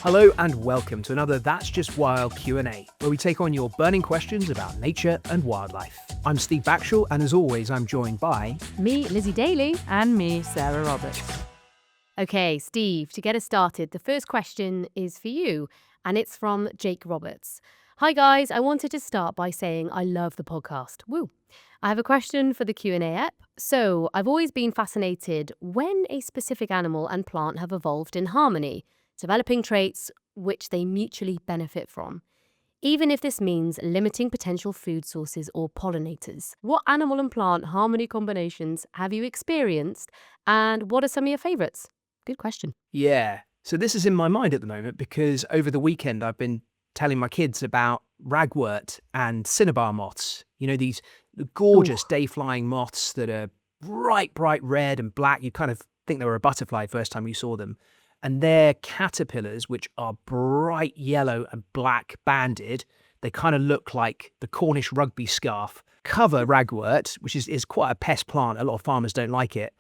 Hello and welcome to another That's Just Wild Q&A, where we take on your burning questions about nature and wildlife. I'm Steve Backshall, and as always, I'm joined by... Me, Lizzie Daly. And me, Sarah Roberts. Okay, Steve, to get us started, the first question is for you, and it's from Jake Roberts. Hi guys, I wanted to start by saying I love the podcast. Woo! I have a question for the Q&A app. So, I've always been fascinated when a specific animal and plant have evolved in harmony, developing traits which they mutually benefit from, even if this means limiting potential food sources or pollinators. What animal and plant harmony combinations have you experienced, and what are some of your favourites? Good question. Yeah, so this is in my mind at the moment because over the weekend I've been telling my kids about ragwort and cinnabar moths. You know, these gorgeous day-flying moths that are bright red and black. You kind of think they were a butterfly first time you saw them. And their caterpillars, which are bright yellow and black banded, they kind of look like the Cornish rugby scarf, cover ragwort, which is quite a pest plant. A lot of farmers don't like it.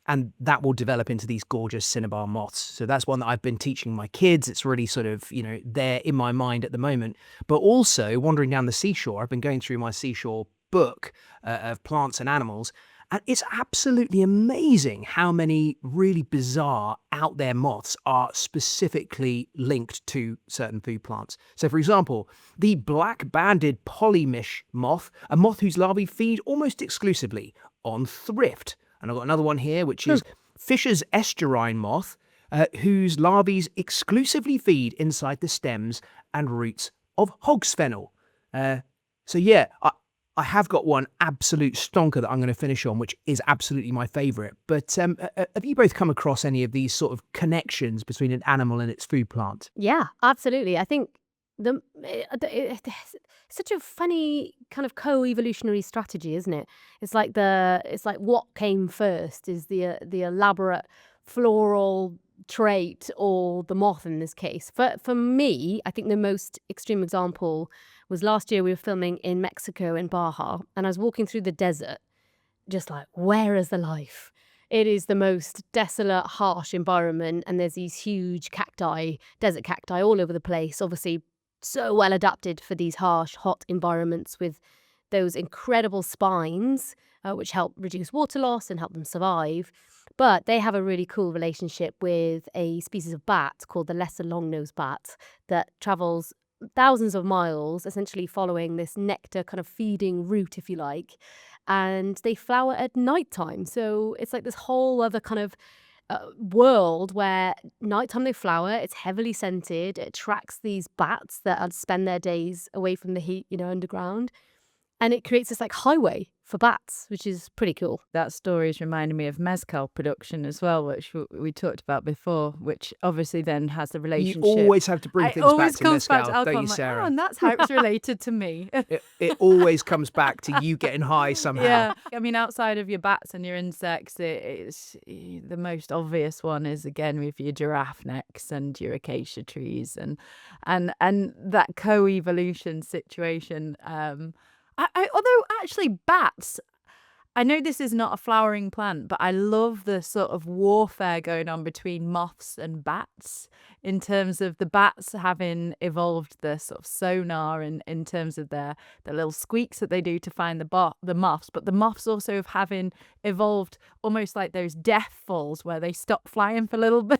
And that will develop into these gorgeous cinnabar moths. So that's one that I've been teaching my kids. It's really sort of, you know, there in my mind at the moment. But also wandering down the seashore, I've been going through my seashore book of plants and animals. And it's absolutely amazing how many really bizarre out there moths are specifically linked to certain food plants. So, for example, the black-banded polymish moth, a moth whose larvae feed almost exclusively on thrift. And I've got another one here, which is Fisher's estuarine moth, whose larvae exclusively feed inside the stems and roots of hog's fennel. I have got one absolute stonker that I'm going to finish on, which is absolutely my favourite. But have you both come across any of these sort of connections between an animal and its food plant? Yeah, absolutely. I think it's such a funny kind of co-evolutionary strategy, isn't it? It's like what came first is the elaborate floral trait or the moth in this case. For me, I think the most extreme example was last year we were filming in Mexico in Baja, and I was walking through the desert, just like, where is the life? It is the most desolate, harsh environment, and there's these huge desert cacti all over the place, obviously so well adapted for these harsh, hot environments with those incredible spines, which help reduce water loss and help them survive. But they have a really cool relationship with a species of bat called the lesser long-nosed bat that travels thousands of miles, essentially following this nectar kind of feeding route, if you like. And they flower at nighttime. So it's like this whole other kind of world where nighttime they flower. It's heavily scented. It attracts these bats that spend their days away from the heat, underground. And it creates this like highway for bats, which is pretty cool. That story is reminding me of mezcal production as well, which we talked about before, which obviously then has the relationship. You always have to bring things back to mezcal, don't you, like, Sarah? and that's how it's related to me. It always comes back to you getting high somehow. Yeah, I mean, outside of your bats and your insects, it's the most obvious one is again with your giraffe necks and your acacia trees and that co-evolution situation. Although actually bats, I know this is not a flowering plant, but I love the sort of warfare going on between moths and bats in terms of the bats having evolved the sort of sonar in terms of the little squeaks that they do to find the moths, but the moths also having evolved almost like those death falls where they stop flying for a little bit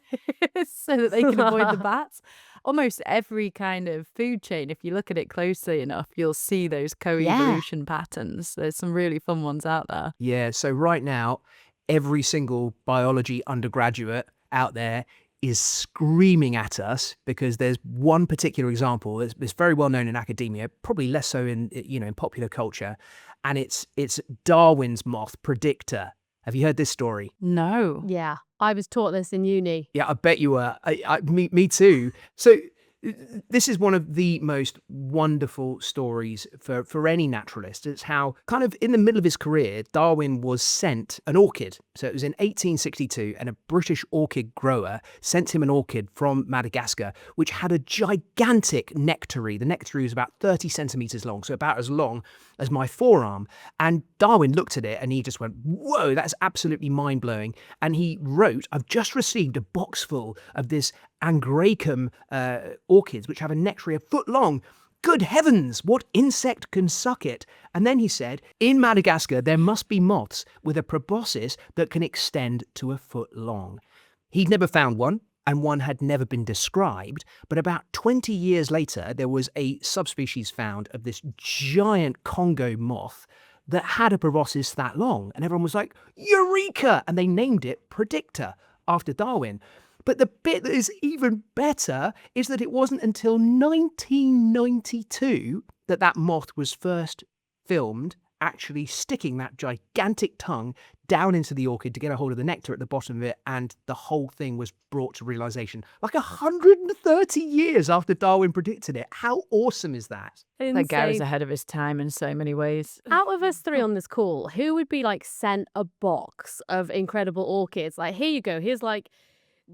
so that they can avoid the bats. Almost every kind of food chain, if you look at it closely enough, you'll see those co-evolution patterns. There's some really fun ones out there. Yeah, so right now, every single biology undergraduate out there is screaming at us because there's one particular example that's very well known in academia, probably less so in popular culture, and it's Darwin's moth predictor. Have you heard this story? No. Yeah, I was taught this in uni. Yeah, I bet you were. Me too. So this is one of the most wonderful stories for any naturalist. It's how kind of in the middle of his career, Darwin was sent an orchid. So it was in 1862 and a British orchid grower sent him an orchid from Madagascar, which had a gigantic nectary. The nectary was about 30 centimeters long, so about as long as my forearm. And Darwin looked at it and he just went, whoa, that's absolutely mind blowing. And he wrote, I've just received a box full of this angraecum orchids, which have a nectary a foot long. Good heavens, what insect can suck it? And then he said, in Madagascar, there must be moths with a proboscis that can extend to a foot long. He'd never found one, and one had never been described, but about 20 years later, there was a subspecies found of this giant Congo moth that had a proboscis that long. And everyone was like, Eureka! And they named it Predictor after Darwin. But the bit that is even better is that it wasn't until 1992 that that moth was first filmed actually sticking that gigantic tongue down into the orchid to get a hold of the nectar at the bottom of it, and the whole thing was brought to realization like 130 years after Darwin predicted it. How awesome is that? That guy was Insane. ahead of his time in so many ways. Out of us three on this call, who would be like sent a box of incredible orchids? Like, here you go. Here's like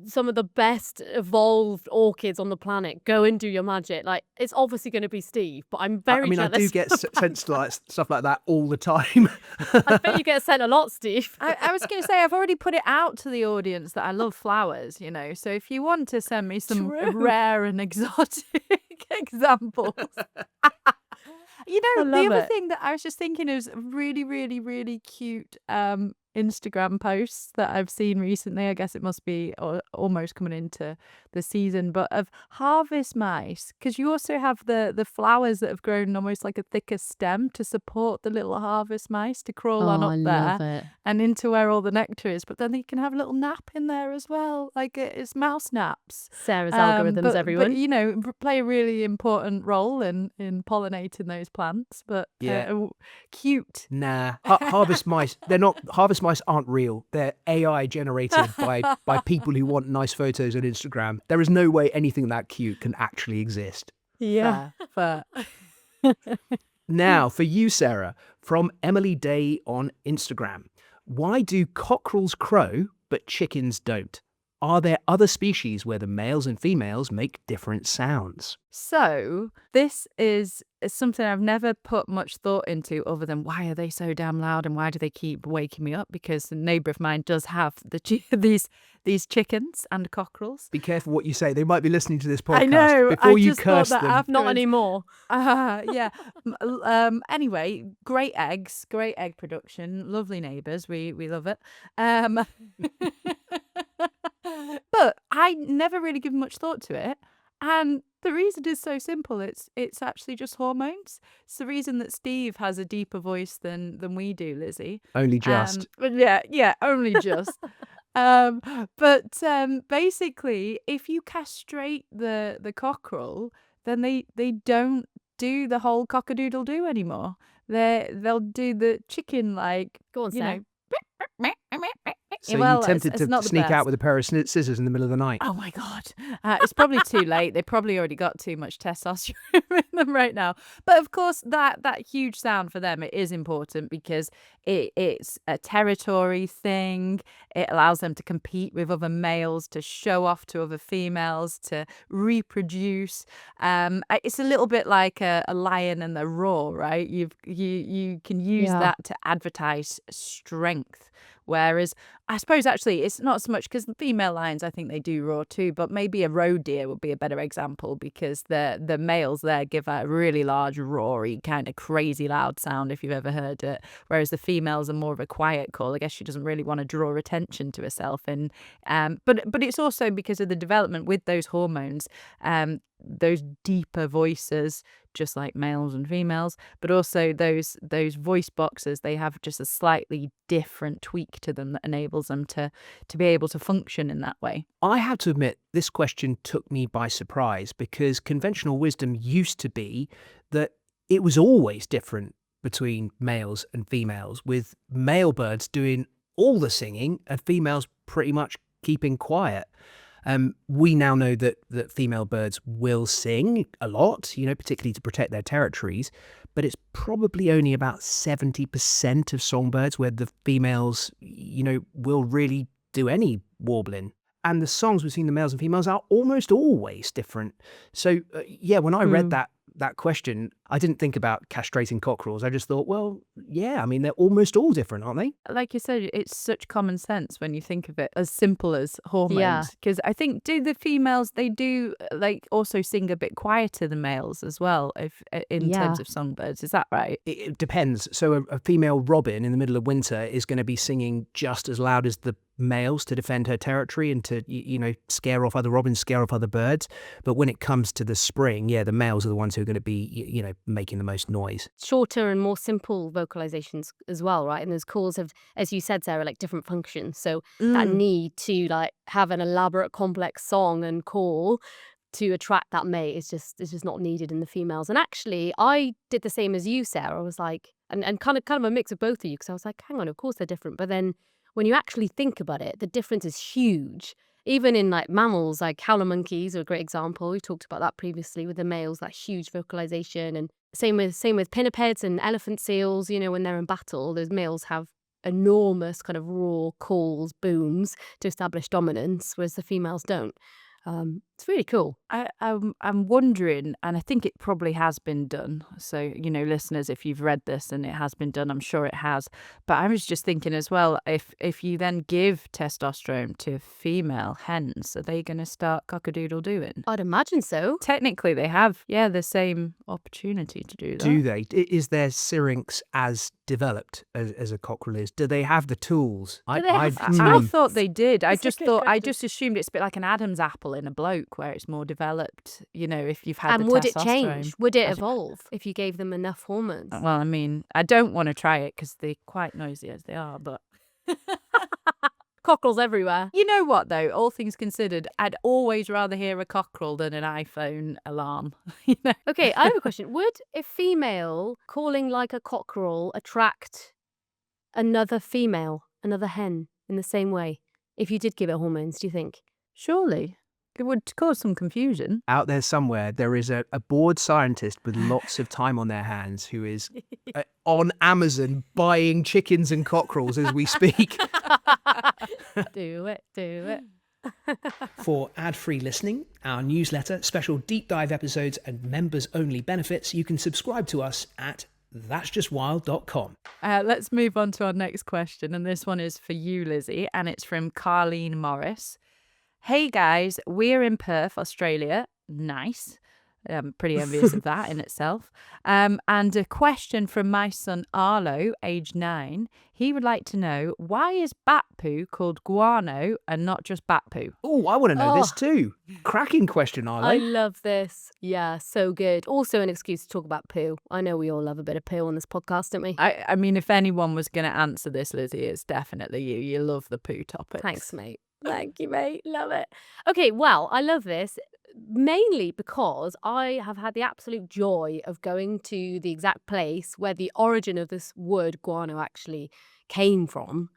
some of the best evolved orchids on the planet. Go and do your magic. Like, it's obviously going to be Steve, but I'm very I mean, I jealous. do get sent like, stuff like that all the time. I bet you get sent a lot, Steve. I was going to say, I've already put it out to the audience that I love flowers, you know. So if you want to send me some True. rare and exotic examples. You I know, the love other it. thing that I was just thinking is really, really, really cute Instagram posts that I've seen recently. I guess it must be almost coming into the season, but of harvest mice, because you also have the flowers that have grown almost like a thicker stem to support the little harvest mice to crawl on Oh, up I there love it. and into where all the nectar is. But then you can have a little nap in there as well, like it's mouse naps. Sarah's algorithms, But everyone. you know, play a really important role in pollinating those plants. But Yeah. cute. Nah, harvest mice, they're not, harvest mice aren't real. They're AI generated by people who want nice photos on Instagram. There is no way anything that cute can actually exist. Yeah. Fair. Now, for you, Sarah, from Emily Day on Instagram. Why do cockerels crow, but chickens don't? Are there other species where the males and females make different sounds? So this is something I've never put much thought into, other than why are they so damn loud and why do they keep waking me up? Because a neighbour of mine does have these chickens and cockerels. Be careful what you say. They might be listening to this podcast. I know. Before I you just thought curse that them. Not afterwards. anymore. Yeah. Anyway, great eggs, great egg production, lovely neighbours. We love it. But I never really given much thought to it. And the reason is so simple. It's actually just hormones. It's the reason that Steve has a deeper voice than we do, Lizzie. Only just. But yeah, only just. Basically, if you castrate the cockerel, then they don't do the whole cock-a-doodle-doo anymore. They'll do the chicken, like, Go on, you Sarah. know. So Well, you tempted it's to not the sneak out best. with a pair of scissors in the middle of the night. Oh my God. It's probably too late. They probably already got too much testosterone in them right now. But of course, that huge sound for them, it is important because it's a territory thing. It allows them to compete with other males, to show off to other females, to reproduce. It's a little bit like a lion and the roar, right? You can use Yeah. that to advertise strength. Whereas I suppose actually it's not so much, because the female lions, I think they do roar too, but maybe a roe deer would be a better example, because the males there give a really large, roary, kind of crazy loud sound, if you've ever heard it. Whereas the females are more of a quiet call. I guess she doesn't really want to draw attention to herself. And but it's also because of the development with those hormones, those deeper voices, just like males and females, but also those voice boxes, they have just a slightly different tweak to them that enables them to be able to function in that way. I have to admit, this question took me by surprise, because conventional wisdom used to be that it was always different between males and females, with male birds doing all the singing and females pretty much keeping quiet. We now know that female birds will sing a lot, you know, particularly to protect their territories, but it's probably only about 70% of songbirds where the females, you know, will really do any warbling. And the songs between the males and females are almost always different. So, yeah, when I read that that question, I didn't think about castrating cockerels. I just thought, well, yeah, I mean, they're almost all different, aren't they? Like you said, it's such common sense when you think of it as simple as Yeah. hormones. Because I think the females, they do like also sing a bit quieter than males as well, if in Yeah. terms of songbirds. Is that right? It depends. So a female robin in the middle of winter is going to be singing just as loud as the males to defend her territory and to, scare off other robins, scare off other birds. But when it comes to the spring, yeah, the males are the ones who are going to be, making the most noise. Shorter and more simple vocalizations as well, right? And those calls have, as you said, Sarah, like different functions. So that need to like have an elaborate, complex song and call to attract that mate is just not needed in the females. And actually, I did the same as you, Sarah. I was like, and kind of a mix of both of you, because I was like, hang on, of course they're different. But then when you actually think about it, the difference is huge. Even in like mammals, like howler monkeys are a great example. We talked about that previously with the males, that huge vocalization, and same with pinnipeds and elephant seals. When they're in battle, those males have enormous kind of raw calls, booms to establish dominance, whereas the females don't. It's really cool. I'm wondering, and I think it probably has been done. So, listeners, if you've read this and it has been done, I'm sure it has. But I was just thinking as well, if you then give testosterone to female hens, are they going to start cock-a-doodle-dooing? I'd imagine so. Technically, they have, the same opportunity to do that. Do they? Is their syrinx as developed as a cockerel is? Do they have the tools? Do they have I thought they did. I That's a just good thought, I question. just assumed it's a bit like an Adam's apple in a bloke where it's more developed, if you've had And the would it testosterone. change? Would it I d- evolve if you gave them enough hormones? Well, I mean, I don't want to try it because they're quite noisy as they are, but Cockerels everywhere. you know what though, all things considered, I'd always rather hear a cockerel than an iPhone alarm. Okay, I have a question. Would a female calling like a cockerel attract another female, another hen, in the same way if you did give it hormones, do you think? Surely. It would cause some confusion. Out there somewhere, there is a bored scientist with lots of time on their hands who is on Amazon buying chickens and cockerels as we speak. Do it. For ad-free listening, our newsletter, special deep dive episodes, and members-only benefits, you can subscribe to us at that'sjustwild.com. Let's move on to our next question, and this one is for you, Lizzie, and it's from Carleen Morris. Hey guys, we're in Perth, Australia. Nice. I'm pretty envious of that in itself. And a question from my son Arlo, age 9. He would like to know, why is bat poo called guano and not just bat poo? Oh, I want to know this too. Cracking question, Arlo. I love this. Yeah, so good. Also an excuse to talk about poo. I know we all love a bit of poo on this podcast, don't we? I mean, if anyone was going to answer this, Lizzie, it's definitely you. You love the poo topics. Thanks, mate. Thank you, mate. Love it. Okay, well, I love this mainly because I have had the absolute joy of going to the exact place where the origin of this word guano actually came from.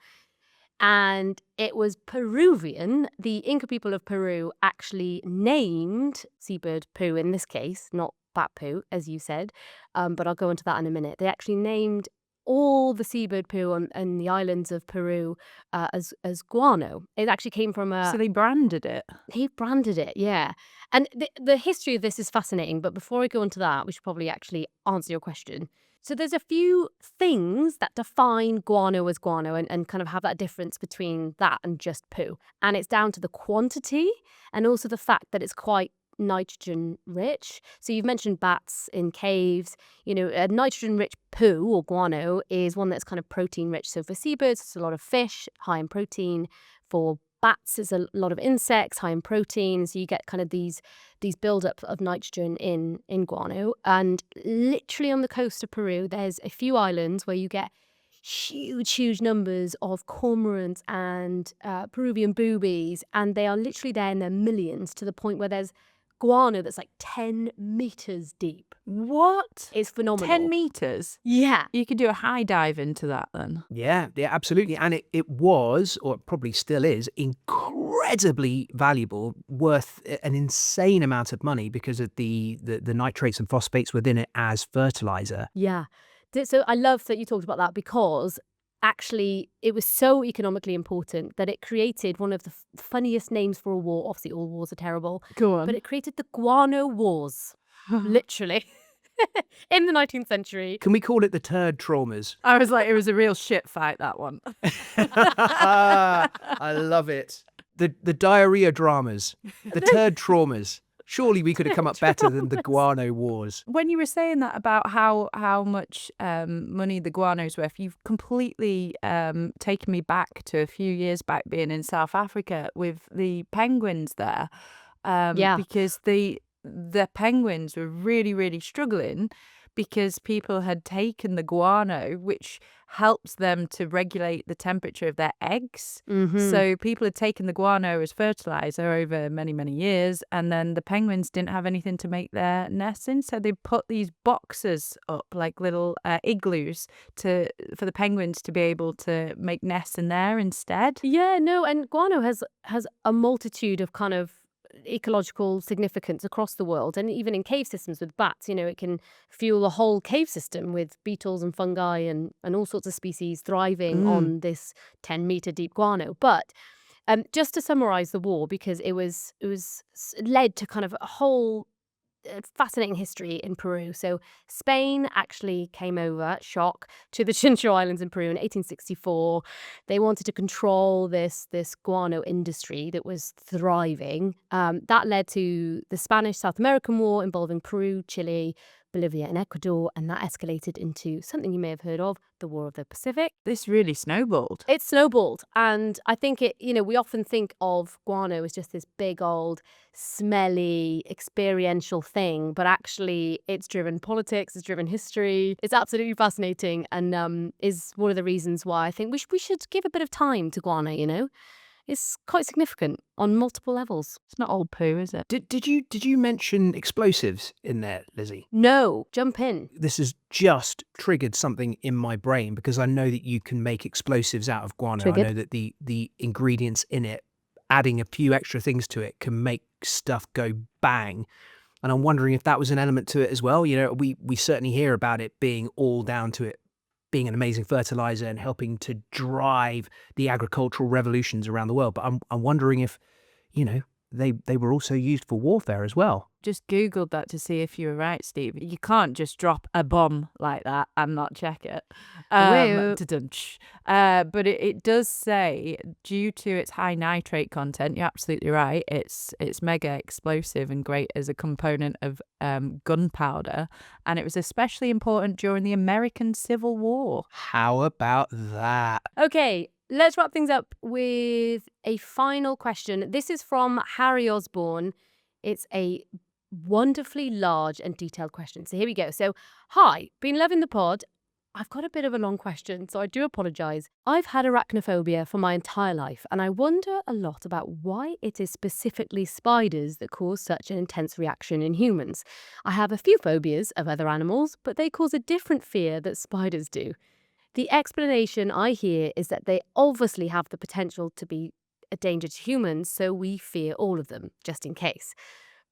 And it was Peruvian. The Inca people of Peru actually named seabird poo in this case, not bat poo, as you said. But I'll go into that in a minute. They actually named all the seabird poo on the islands of Peru as guano. It actually came from So they branded it. he branded it, yeah. And the history of this is fascinating, but before I go into that, we should probably actually answer your question. So there's a few things that define guano as guano and kind of have that difference between that and just poo. And it's down to the quantity and also the fact that it's quite nitrogen rich. So you've mentioned bats in caves. A nitrogen rich poo or guano is one that's kind of protein rich. So for seabirds, it's a lot of fish, high in protein. For bats, it's a lot of insects, high in protein. So you get kind of these build-up of nitrogen in guano. And literally on the coast of Peru, there's a few islands where you get huge numbers of cormorants and Peruvian boobies. And they are literally there in their millions, to the point where there's guano that's like 10 meters deep. What? It's phenomenal. 10 meters? Yeah. You could do a high dive into that then. Yeah, absolutely. And it was, or it probably still is, incredibly valuable, worth an insane amount of money because of the nitrates and phosphates within it as fertilizer. Yeah. So I love that you talked about that, because actually it was so economically important that it created one of the funniest names for a war. Obviously all wars are terrible. Go on. But it created the Guano Wars. Literally. in the 19th century. Can we call it the turd traumas? I was like, it was a real shit fight, that one. I love it. The diarrhea dramas, the turd traumas. Surely we could have come up better than the guano wars. When you were saying that about how much money the guano's worth, you've completely taken me back to a few years back being in South Africa with the penguins there. Yeah. Because the penguins were really, really struggling because people had taken the guano, which helps them to regulate the temperature of their eggs. So people had taken the guano as fertilizer over many, many years, and then the penguins didn't have anything to make their nests in, so they put these boxes up, like little igloos, for the penguins to be able to make nests in there instead. Yeah, no, and guano has a multitude of kind of ecological significance across the world, and even in cave systems with bats. It can fuel a whole cave system with beetles and fungi and all sorts of species thriving on this 10-meter deep guano. But just to summarize the war, because it was led to kind of a whole fascinating history in Peru. So Spain actually came over, shock, to the Chincha Islands in Peru in 1864. They wanted to control this guano industry that was thriving. That led to the Spanish-South American War involving Peru, Chile, Bolivia and Ecuador, and that escalated into something you may have heard of, the War of the Pacific. This really snowballed. It snowballed, and I think we often think of guano as just this big old smelly experiential thing, but actually it's driven politics, it's driven history. It's absolutely fascinating, and is one of the reasons why I think we should give a bit of time to guano. It's quite significant on multiple levels. It's not old poo, is it? Did you mention explosives in there, Lizzie? No, jump in. This has just triggered something in my brain because I know that you can make explosives out of guano. Triggered. I know that the ingredients in it, adding a few extra things to it, can make stuff go bang. And I'm wondering if that was an element to it as well. We certainly hear about it being all down to it being an amazing fertilizer and helping to drive the agricultural revolutions around the world. But I'm wondering if, they were also used for warfare as well. Just Googled that to see if you were right, Steve. You can't just drop a bomb like that and not check it. Wait. But it does say, due to its high nitrate content, you're absolutely right, it's mega explosive and great as a component of gunpowder. And it was especially important during the American Civil War. How about that? Okay, let's wrap things up with a final question. This is from Harry Osborne. It's a wonderfully large and detailed question. So here we go. So, hi, been loving the pod. I've got a bit of a long question, so I do apologise. I've had arachnophobia for my entire life, and I wonder a lot about why it is specifically spiders that cause such an intense reaction in humans. I have a few phobias of other animals, but they cause a different fear that spiders do. The explanation I hear is that they obviously have the potential to be a danger to humans, so we fear all of them, just in case.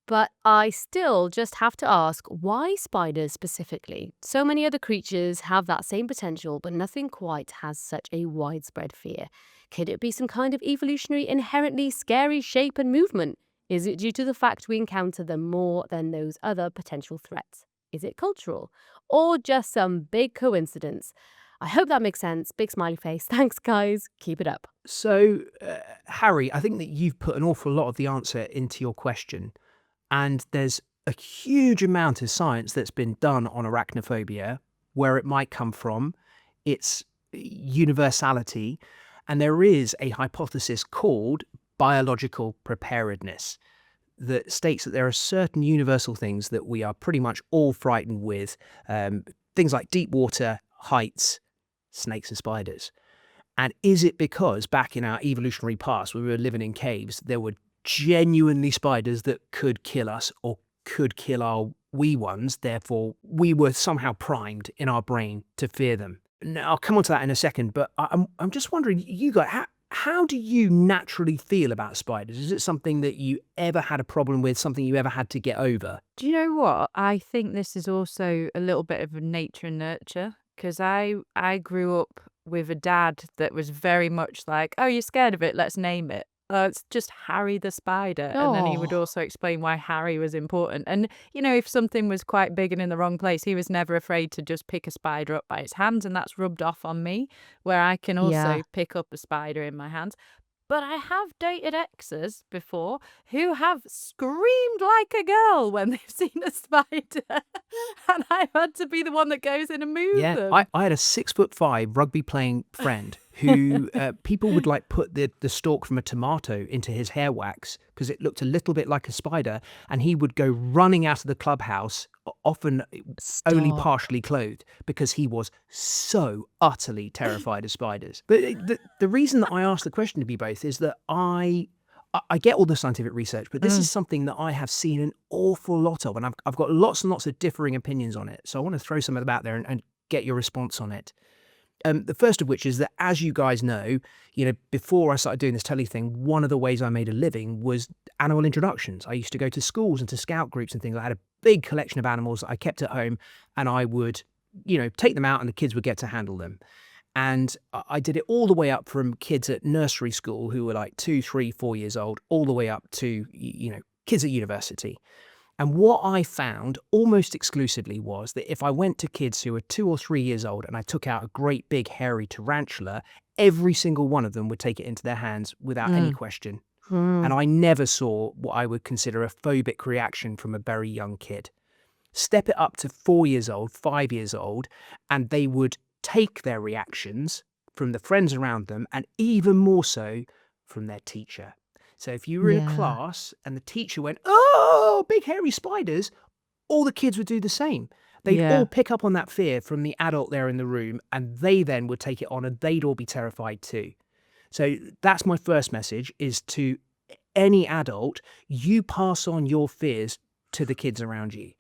But I still just have to ask, why spiders specifically? So many other creatures have that same potential, but nothing quite has such a widespread fear. Could it be some kind of evolutionary, inherently scary shape and movement? Is it due to the fact we encounter them more than those other potential threats? Is it cultural? Or just some big coincidence? I hope that makes sense. Big smiley face. Thanks, guys. Keep it up. So, Harry, I think that you've put an awful lot of the answer into your question. And there's a huge amount of science that's been done on arachnophobia, where it might come from, its universality, and there is a hypothesis called biological preparedness that states that there are certain universal things that we are pretty much all frightened with, things like deep water, heights, snakes and spiders. And is it because back in our evolutionary past, when we were living in caves, there were genuinely spiders that could kill us or could kill our wee ones, therefore we were somehow primed in our brain to fear them? Now, I'll come on to that in a second, but I'm just wondering, you guys, how do you naturally feel about spiders? Is it something that you ever had a problem with, something you ever had to get over? Do you know what? I think this is also a little bit of nature and nurture, because I grew up with a dad that was very much like, oh, you're scared of it, let's name it. It's just Harry the spider. And then he would Oh, also explain why Harry was important. And, if something was quite big and in the wrong place, he was never afraid to just pick a spider up by its hands. And that's rubbed off on me, where I can yeah. also pick up a spider in my hands. But I have dated exes before who have screamed like a girl when they've seen a spider. And I've had to be the one that goes in and move Yeah, them. I had a 6'5" rugby playing friend who people would like put the stalk from a tomato into his hair wax because it looked a little bit like a spider, and he would go running out of the clubhouse, often only Stop. partially clothed, because he was so utterly terrified of spiders. But the reason that I asked the question to be both is that I get all the scientific research, but this is Mm. something that I have seen an awful lot of, and I've got lots and lots of differing opinions on it. So I want to throw some of them out there and get your response on it. The first of which is that, as you guys know, before I started doing this telly thing, one of the ways I made a living was animal introductions. I used to go to schools and to scout groups and things. I had a big collection of animals that I kept at home, and I would, take them out, and the kids would get to handle them. And I did it all the way up from kids at nursery school who were like 2, 3, 4 years old, all the way up to, kids at university. And what I found almost exclusively was that if I went to kids who were 2 or 3 years old and I took out a great big hairy tarantula, every single one of them would take it into their hands without any Mm. question. Mm. And I never saw what I would consider a phobic reaction from a very young kid. Step it up to 4 years old, 5 years old, and they would take their reactions from the friends around them, and even more so from their teacher. So if you were in a Yeah. class and the teacher went, "Oh, big hairy spiders," all the kids would do the same. They'd Yeah. all pick up on that fear from the adult there in the room, and they then would take it on, and they'd all be terrified too. So that's my first message, is to any adult, you pass on your fears to the kids around you.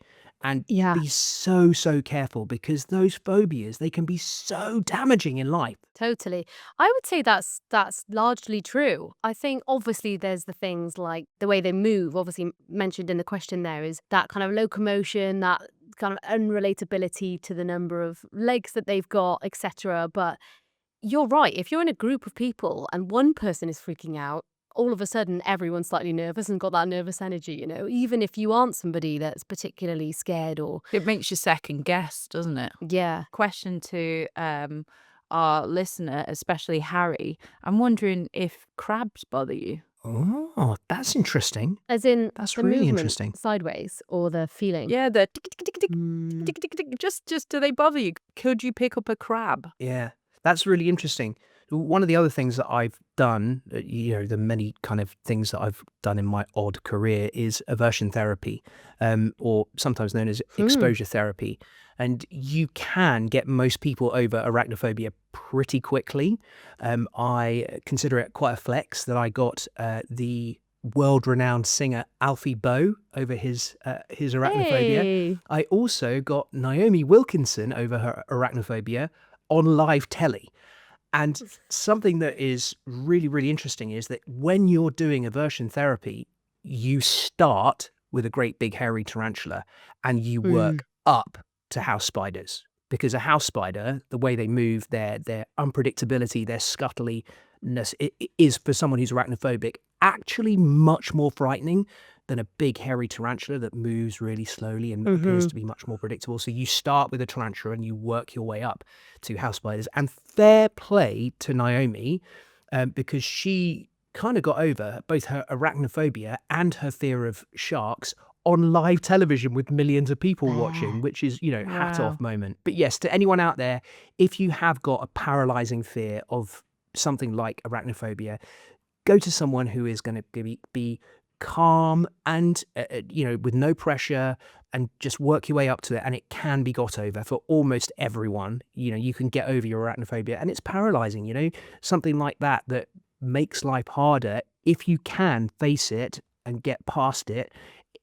And Yeah. be so, so careful, because those phobias, they can be so damaging in life. Totally. I would say that's largely true. I think obviously there's the things like the way they move, obviously mentioned in the question there is that kind of locomotion, that kind of unrelatability to the number of legs that they've got, etc. But you're right. If you're in a group of people and one person is freaking out, all of a sudden everyone's slightly nervous and got that nervous energy, even if you aren't somebody that's particularly scared or It makes you second guess, doesn't it? yeah. Question to our listener, especially Harry. I'm wondering if crabs bother you. Oh, that's interesting. As in That's the really movement interesting. sideways or the feeling. Yeah, the tick, tick, tick, tick, Mm. tick, tick, tick. Just do they bother you? Could you pick up a crab? Yeah, that's really interesting. One of the other things that I've done, the many kind of things that I've done in my odd career, is aversion therapy, or sometimes known as Hmm. exposure therapy. And you can get most people over arachnophobia pretty quickly. I consider it quite a flex that I got the world-renowned singer Alfie Boe over his arachnophobia. Hey. I also got Naomi Wilkinson over her arachnophobia on live telly. And something that is really, really interesting is that when you're doing aversion therapy, you start with a great big hairy tarantula and you Mm. work up to house spiders. Because a house spider, the way they move, their unpredictability, their scuttliness, it is, for someone who's arachnophobic, actually much more frightening than a big hairy tarantula that moves really slowly and appears Mhm. to be much more predictable. So you start with a tarantula and you work your way up to house spiders. And fair play to Naomi, because she kind of got over both her arachnophobia and her fear of sharks on live television with millions of people watching, which is, hat Wow. off moment. But yes, to anyone out there, if you have got a paralyzing fear of something like arachnophobia, go to someone who is going to be calm and, with no pressure, and just work your way up to it. And it can be got over for almost everyone. You can get over your arachnophobia, and it's paralyzing, something like that makes life harder. If you can face it and get past it,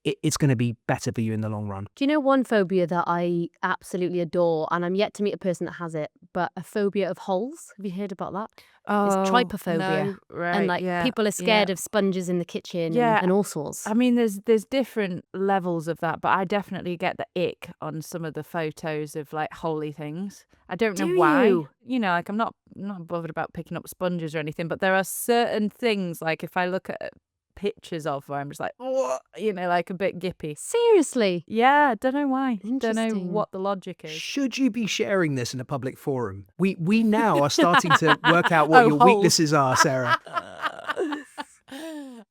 it's going to be better for you in the long run. Do you know one phobia that I absolutely adore, and I'm yet to meet a person that has it, but a phobia of holes? Have you heard about that? It's trypophobia. No, right, And like yeah, people are scared yeah. of sponges in the kitchen Yeah. and all sorts. I mean, there's different levels of that, but I definitely get the ick on some of the photos of like holy things. I don't know Do why. you? You know, like I'm not bothered about picking up sponges or anything, but there are certain things like if I look at pictures of where I'm just like, oh, you know, like a bit gippy. Seriously? Yeah, don't know why. Don't know Interesting. what the logic is. Should you be sharing this in a public forum? We now are starting to work out what Oh, your holes. weaknesses are, Sarah.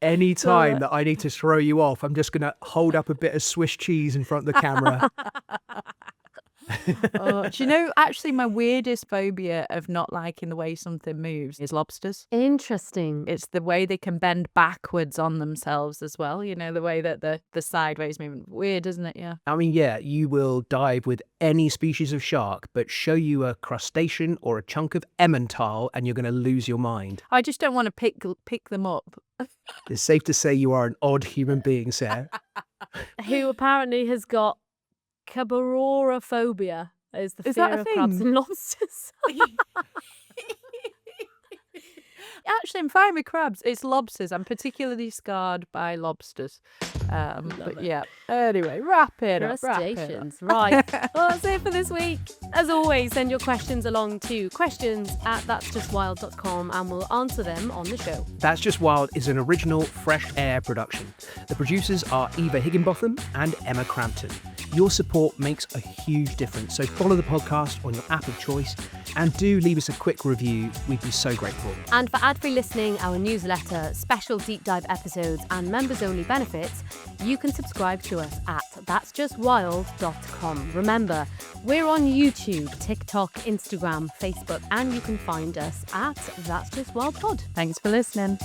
Any time that I need to throw you off, I'm just going to hold up a bit of Swiss cheese in front of the camera. Do you know, actually, my weirdest phobia of not liking the way something moves is lobsters. Interesting. It's the way they can bend backwards on themselves as well. You know, the way that the sideways movement. Weird, isn't it? Yeah. I mean, yeah, you will dive with any species of shark, but show you a crustacean or a chunk of Emmentaler and you're going to lose your mind. I just don't want to pick them up. It's safe to say you are an odd human being, Sarah. Who apparently has got phobia is the Is fear that a of crabs thing? and lobsters. Actually, I'm fine with crabs. It's lobsters. I'm particularly scarred by lobsters. But yeah. Anyway, wrap it up. Crustaceans. Right. Well, that's it for this week. As always, send your questions along to questions@that'sjustwild.com and we'll answer them on the show. That's Just Wild is an original Fresh Air production. The producers are Eva Higginbotham and Emma Crampton. Your support makes a huge difference, so follow the podcast on your app of choice and do leave us a quick review. We'd be so grateful. And for ad-free listening, our newsletter, special deep dive episodes and members-only benefits, you can subscribe to us at that'sjustwild.com. Remember, we're on YouTube, TikTok, Instagram, Facebook, and you can find us at That's Just Wild Pod. Thanks for listening.